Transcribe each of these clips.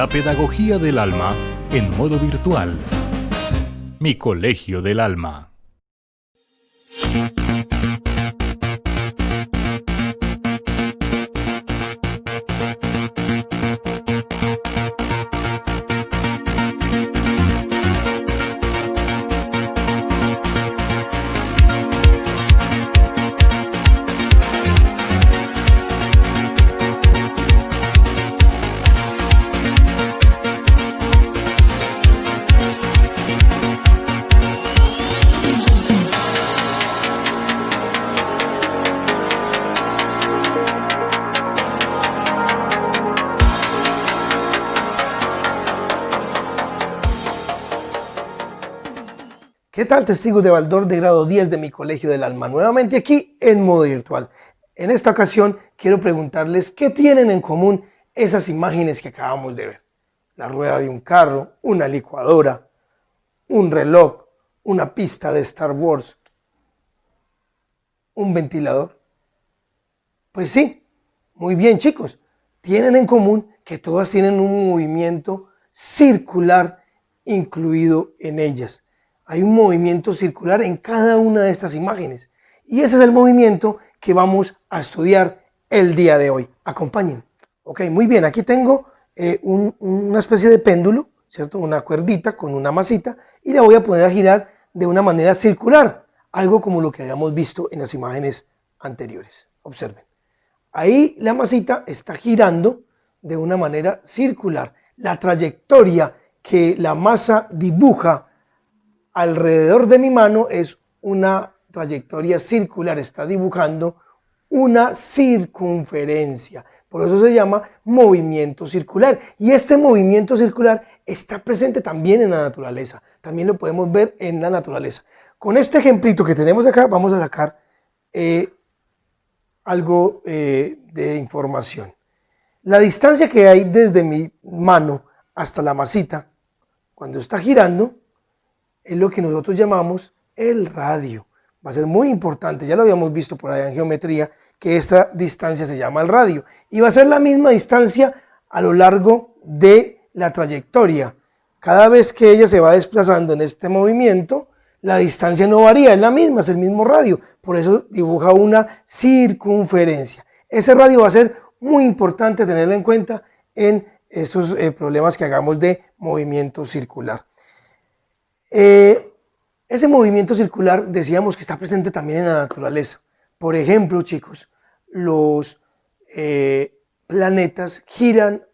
La pedagogía del alma en modo virtual. Mi Colegio del Alma. ¿Qué tal, testigos de Baldor de grado 10 de mi Colegio del Alma? Nuevamente aquí en modo virtual. En esta ocasión quiero preguntarles qué tienen en común esas imágenes que acabamos de ver. La rueda de un carro, una licuadora, un reloj, una pista de Star Wars, un ventilador. Pues sí, muy bien, chicos. Tienen en común que todas tienen un movimiento circular incluido en ellas. Hay un movimiento circular en cada una de estas imágenes. Y ese es el movimiento que vamos a estudiar el día de hoy. Acompáñenme. Ok, muy bien. Aquí tengo una especie de péndulo, ¿cierto? Una cuerdita con una masita y la voy a poner a girar de una manera circular. Algo como lo que habíamos visto en las imágenes anteriores. Observen. Ahí la masita está girando de una manera circular. La trayectoria que la masa dibuja alrededor de mi mano es una trayectoria circular, está dibujando una circunferencia. Por eso se llama movimiento circular. Y este movimiento circular está presente también en la naturaleza. También lo podemos ver en la naturaleza. Con este ejemplito que tenemos acá vamos a sacar algo de información. La distancia que hay desde mi mano hasta la masita, cuando está girando, es lo que nosotros llamamos el radio. Va a ser muy importante, ya lo habíamos visto por allá en geometría, que esta distancia se llama el radio. Y va a ser la misma distancia a lo largo de la trayectoria. Cada vez que ella se va desplazando en este movimiento, la distancia no varía, es la misma, es el mismo radio. Por eso dibuja una circunferencia. Ese radio va a ser muy importante tenerlo en cuenta en esos problemas que hagamos de movimiento circular. Ese movimiento circular decíamos que está presente también en la naturaleza. Por ejemplo, chicos, los planetas giran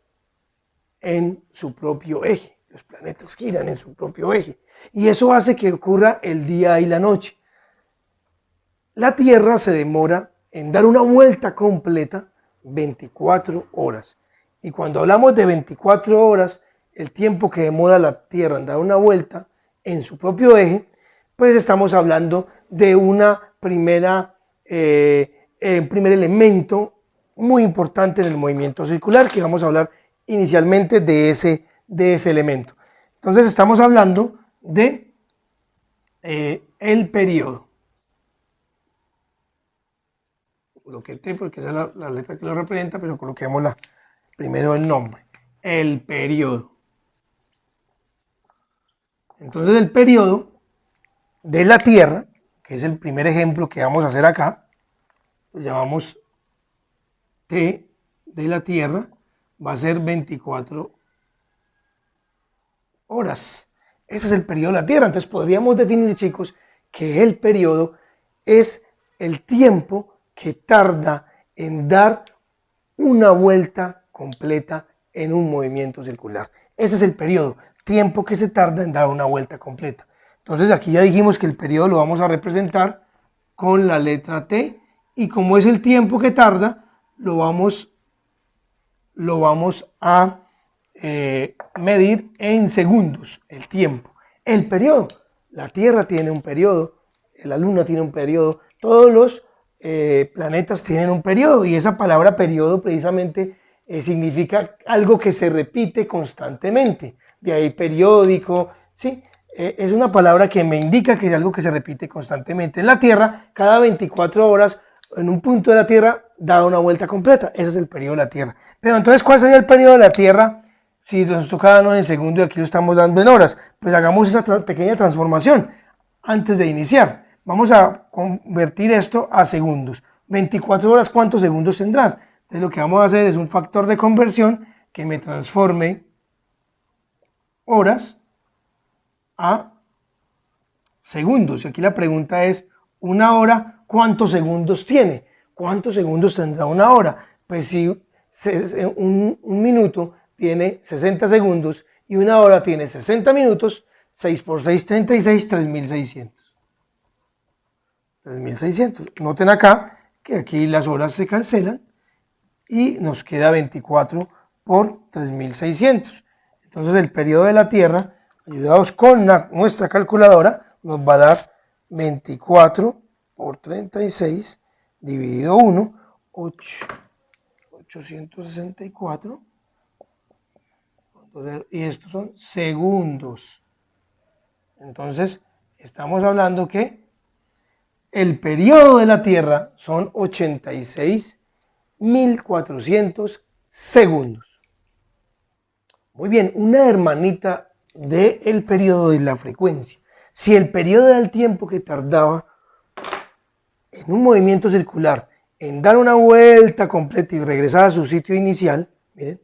en su propio eje. Los planetas giran en su propio eje. Y eso hace que ocurra el día y la noche. La Tierra se demora en dar una vuelta completa 24 horas. Y cuando hablamos de 24 horas, el tiempo que demora la Tierra en dar una vuelta en su propio eje, pues estamos hablando de una primer elemento muy importante en el movimiento circular, que vamos a hablar inicialmente de ese elemento. Entonces estamos hablando de el periodo. Coloqué T porque esa es la letra que lo representa, pero coloquemos primero el nombre, el periodo. Entonces el periodo de la Tierra, que es el primer ejemplo que vamos a hacer acá, lo llamamos T de la Tierra, va a ser 24 horas. Ese es el periodo de la Tierra. Entonces podríamos definir, chicos, que el periodo es el tiempo que tarda en dar una vuelta completa en un movimiento circular. Ese es el periodo, tiempo que se tarda en dar una vuelta completa. Entonces aquí ya dijimos que el periodo lo vamos a representar con la letra T, y como es el tiempo que tarda, lo vamos a medir en segundos, el tiempo. El periodo, la Tierra tiene un periodo, la Luna tiene un periodo, todos los planetas tienen un periodo, y esa palabra periodo precisamente significa algo que se repite constantemente, de ahí periódico, ¿sí? Es una palabra que me indica que es algo que se repite constantemente. En la Tierra, cada 24 horas, en un punto de la Tierra, da una vuelta completa. Ese es el periodo de la Tierra. Pero entonces, ¿cuál sería el periodo de la Tierra si nos toca darnos en segundos y aquí lo estamos dando en horas, pues hagamos esa pequeña transformación antes de iniciar. Vamos a convertir esto a segundos. 24 horas, ¿cuántos segundos tendrás? Entonces lo que vamos a hacer es un factor de conversión que me transforme horas a segundos. Y aquí la pregunta es, ¿una hora cuántos segundos tiene? ¿Cuántos segundos tendrá una hora? Pues si un minuto tiene 60 segundos y una hora tiene 60 minutos, 6 por 6, 36, 3600. 3600. Noten acá que aquí las horas se cancelan y nos queda 24 por 3600. Entonces el periodo de la Tierra, ayudados con nuestra calculadora, nos va a dar 24 por 36 dividido 1, 864. Entonces, y estos son segundos. Entonces, estamos hablando que el periodo de la Tierra son 86.400 segundos. Muy bien, una hermanita del periodo de la frecuencia. Si el periodo era el tiempo que tardaba en un movimiento circular en dar una vuelta completa y regresar a su sitio inicial, miren,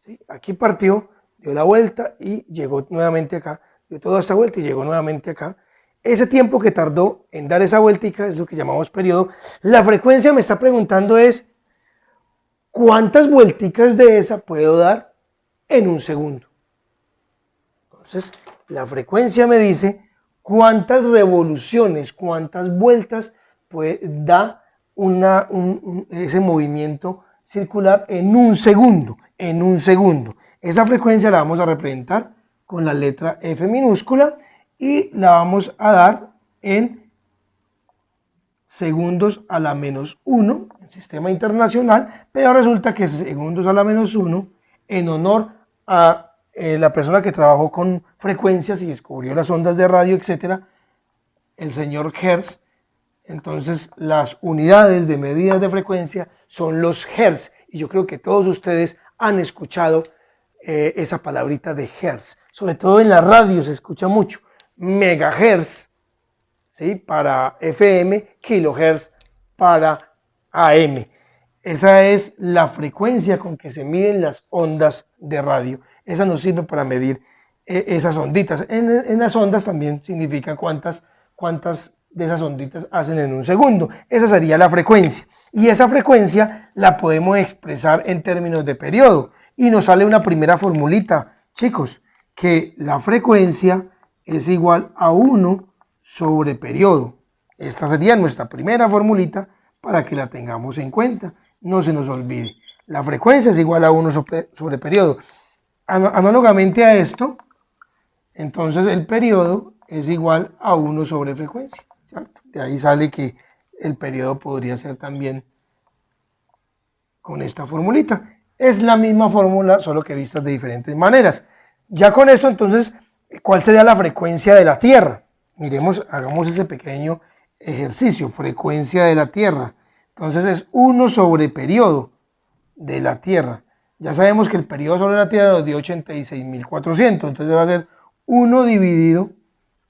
¿sí? Aquí partió, dio la vuelta y llegó nuevamente acá, dio toda esta vuelta y llegó nuevamente acá. Ese tiempo que tardó en dar esa vueltica es lo que llamamos periodo. La frecuencia me está preguntando es, ¿cuántas vuelticas de esa puedo dar en un segundo? Entonces, la frecuencia me dice cuántas revoluciones, cuántas vueltas da ese movimiento circular en un segundo, Esa frecuencia la vamos a representar con la letra F minúscula y la vamos a dar en segundos a la menos 1, en sistema internacional, pero resulta que segundos a la menos 1, en honor a la persona que trabajó con frecuencias y descubrió las ondas de radio, etcétera, el señor Hertz. Entonces las unidades de medidas de frecuencia son los hertz, y yo creo que todos ustedes han escuchado esa palabrita de hertz, sobre todo en la radio se escucha mucho, megahertz, ¿sí? Para FM, kilohertz para AM. Esa es la frecuencia con que se miden las ondas de radio. Esa nos sirve para medir esas onditas. En las ondas también significa cuántas de esas onditas hacen en un segundo. Esa sería la frecuencia. Y esa frecuencia la podemos expresar en términos de periodo. Y nos sale una primera formulita, chicos, que la frecuencia es igual a 1 sobre periodo. Esta sería nuestra primera formulita para que la tengamos en cuenta. No se nos olvide. La frecuencia es igual a 1 sobre periodo. Análogamente a esto, entonces el periodo es igual a 1 sobre frecuencia. ¿Cierto? De ahí sale que el periodo podría ser también con esta formulita. Es la misma fórmula, solo que vistas de diferentes maneras. Ya con eso, entonces, ¿cuál sería la frecuencia de la Tierra? Miremos, hagamos ese pequeño ejercicio, frecuencia de la Tierra. Entonces es 1 sobre periodo de la Tierra. Ya sabemos que el periodo sobre la Tierra nos dio 86.400, entonces va a ser 1 dividido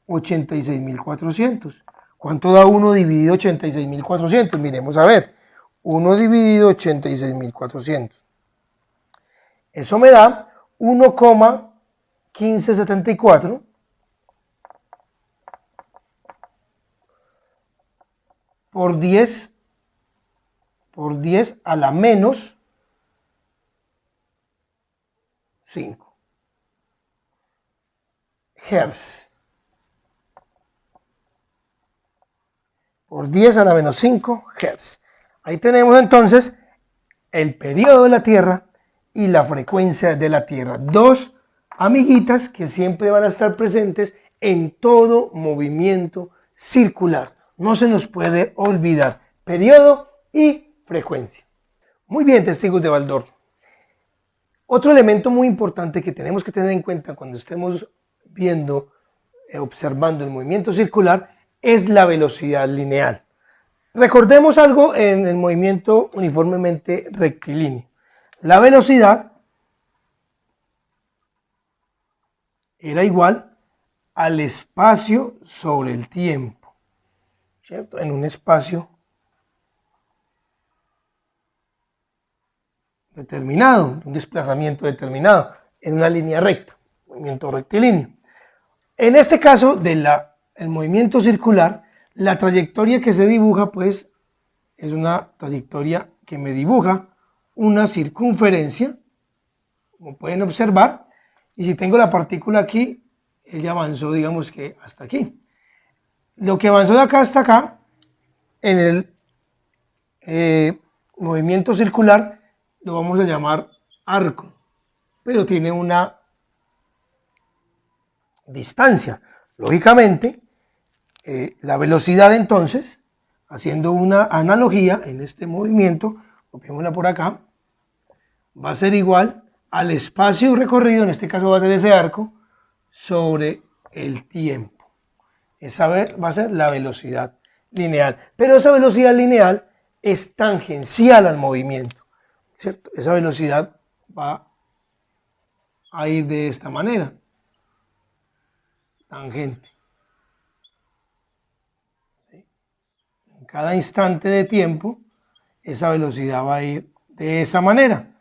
86.400. ¿Cuánto da 1 dividido 86.400? Miremos a ver. 1 dividido 86.400. Eso me da 1,1574 por 10 a la menos 5 Hertz. Por 10 a la menos 5 Hertz. Ahí tenemos entonces el periodo de la Tierra y la frecuencia de la Tierra. Dos amiguitas que siempre van a estar presentes en todo movimiento circular. No se nos puede olvidar periodo y frecuencia. Muy bien, testigos de Baldor. Otro elemento muy importante que tenemos que tener en cuenta cuando estemos viendo, observando el movimiento circular es la velocidad lineal. Recordemos algo en el movimiento uniformemente rectilíneo. La velocidad era igual al espacio sobre el tiempo, ¿cierto? En un espacio determinado, un desplazamiento determinado, en una línea recta, movimiento rectilíneo. En este caso del movimiento circular, la trayectoria que se dibuja pues es una trayectoria que me dibuja una circunferencia, como pueden observar, y si tengo la partícula aquí, ella avanzó, digamos que hasta aquí. Lo que avanzó de acá hasta acá, en el movimiento circular, lo vamos a llamar arco, pero tiene una distancia. Lógicamente, la velocidad entonces, haciendo una analogía en este movimiento, copiémosla por acá, va a ser igual al espacio recorrido, en este caso va a ser ese arco, sobre el tiempo. Esa va a ser la velocidad lineal. Pero esa velocidad lineal es tangencial al movimiento, ¿cierto? Esa velocidad va a ir de esta manera. Tangente. ¿Sí? En cada instante de tiempo, esa velocidad va a ir de esa manera.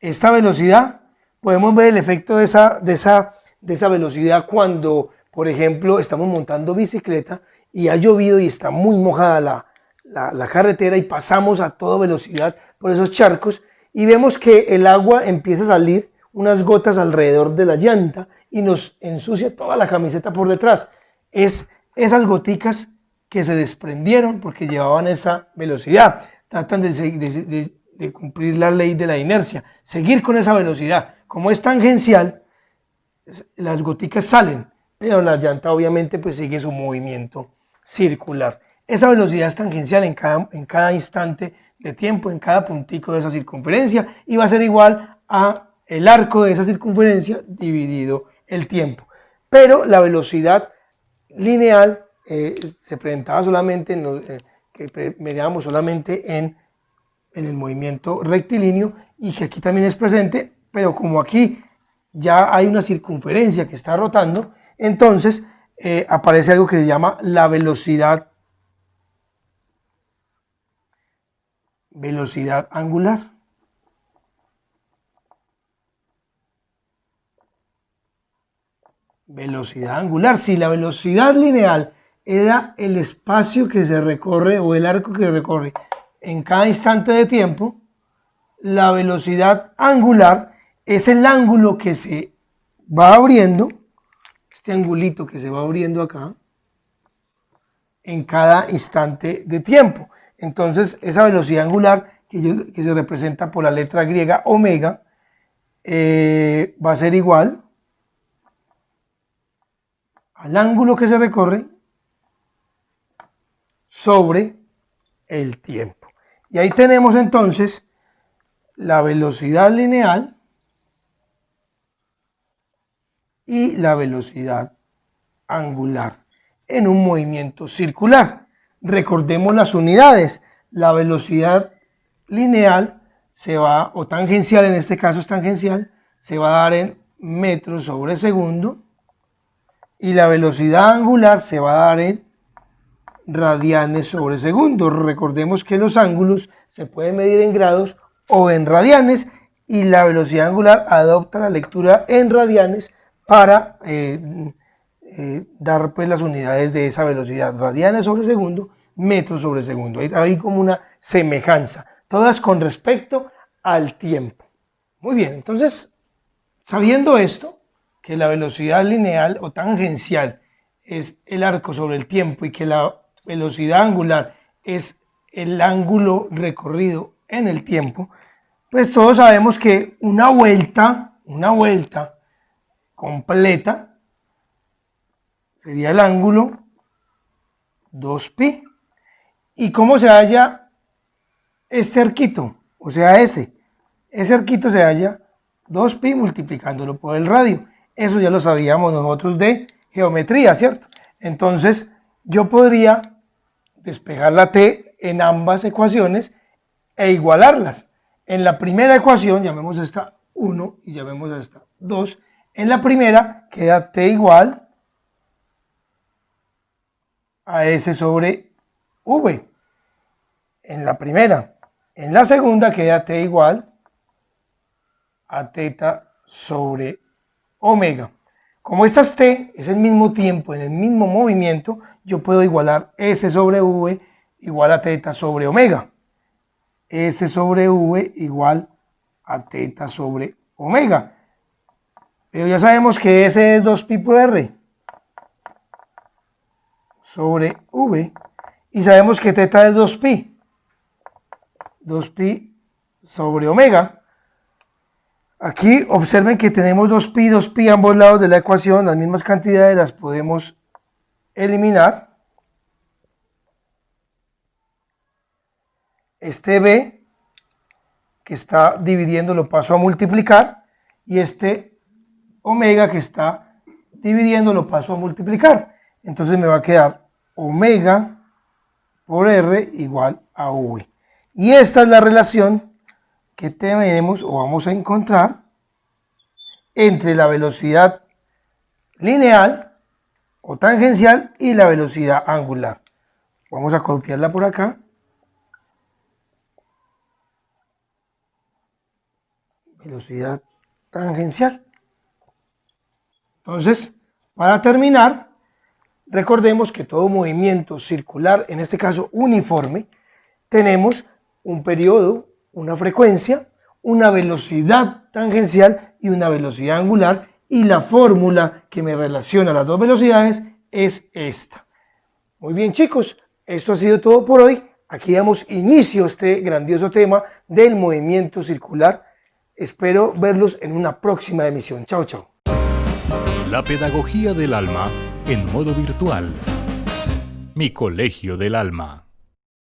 Esta velocidad, podemos ver el efecto de esa velocidad cuando, por ejemplo, estamos montando bicicleta y ha llovido y está muy mojada la carretera y pasamos a toda velocidad por esos charcos y vemos que el agua empieza a salir unas gotas alrededor de la llanta y nos ensucia toda la camiseta por detrás. Es esas goticas que se desprendieron porque llevaban esa velocidad. Tratan de cumplir la ley de la inercia, seguir con esa velocidad. Como es tangencial, las goticas salen, pero la llanta obviamente pues sigue su movimiento circular. Esa velocidad es tangencial en cada instante de tiempo, en cada puntico de esa circunferencia, y va a ser igual a el arco de esa circunferencia dividido el tiempo. Pero la velocidad lineal se presentaba solamente que medíamos solamente en el movimiento rectilíneo y que aquí también es presente, pero como aquí ya hay una circunferencia que está rotando, entonces aparece algo que se llama la velocidad angular. Velocidad angular. Si la velocidad lineal era el espacio que se recorre o el arco que se recorre en cada instante de tiempo, la velocidad angular es el ángulo que se va abriendo, este angulito que se va abriendo acá, en cada instante de tiempo. Entonces, esa velocidad angular, que se representa por la letra griega omega, va a ser igual al ángulo que se recorre sobre el tiempo. Y ahí tenemos entonces la velocidad lineal y la velocidad angular en un movimiento circular. Recordemos las unidades. La velocidad lineal o tangencial, en este caso es tangencial, se va a dar en metros sobre segundo, y la velocidad angular se va a dar en radianes sobre segundo. Recordemos que los ángulos se pueden medir en grados o en radianes, y la velocidad angular adopta la lectura en radianes para dar pues las unidades de esa velocidad: radianes sobre segundo, metros sobre segundo. Hay como una semejanza, todas con respecto al tiempo. Muy bien, entonces, sabiendo esto, que la velocidad lineal o tangencial es el arco sobre el tiempo y que la velocidad angular es el ángulo recorrido en el tiempo, pues todos sabemos que una vuelta completa sería el ángulo 2pi. ¿Y cómo se halla este arquito? O sea, ese arquito se halla 2pi multiplicándolo por el radio. Eso ya lo sabíamos nosotros de geometría, ¿cierto? Entonces, yo podría despejar la t en ambas ecuaciones e igualarlas. En la primera ecuación, llamemos esta 1 y llamemos esta 2, En la primera queda t igual a s sobre v. En la primera. En la segunda queda t igual a teta sobre omega. Como estas t es el mismo tiempo, en el mismo movimiento, yo puedo igualar s sobre v igual a teta sobre omega. S sobre v igual a teta sobre omega. Pero ya sabemos que S es 2pi por R sobre V. Y sabemos que teta es 2pi. 2pi sobre omega. Aquí observen que tenemos 2pi, 2pi a ambos lados de la ecuación. Las mismas cantidades las podemos eliminar. Este b que está dividiendo lo paso a multiplicar. Y este omega que está dividiendo lo paso a multiplicar. Entonces me va a quedar omega por R igual a V. Y esta es la relación que tenemos o vamos a encontrar entre la velocidad lineal o tangencial y la velocidad angular. Vamos a copiarla por acá. Velocidad tangencial. Entonces, para terminar, recordemos que todo movimiento circular, en este caso uniforme, tenemos un periodo, una frecuencia, una velocidad tangencial y una velocidad angular, y la fórmula que me relaciona las dos velocidades es esta. Muy bien, chicos, esto ha sido todo por hoy. Aquí damos inicio a este grandioso tema del movimiento circular. Espero verlos en una próxima emisión. Chao, chao. La pedagogía del alma en modo virtual. Mi colegio del alma.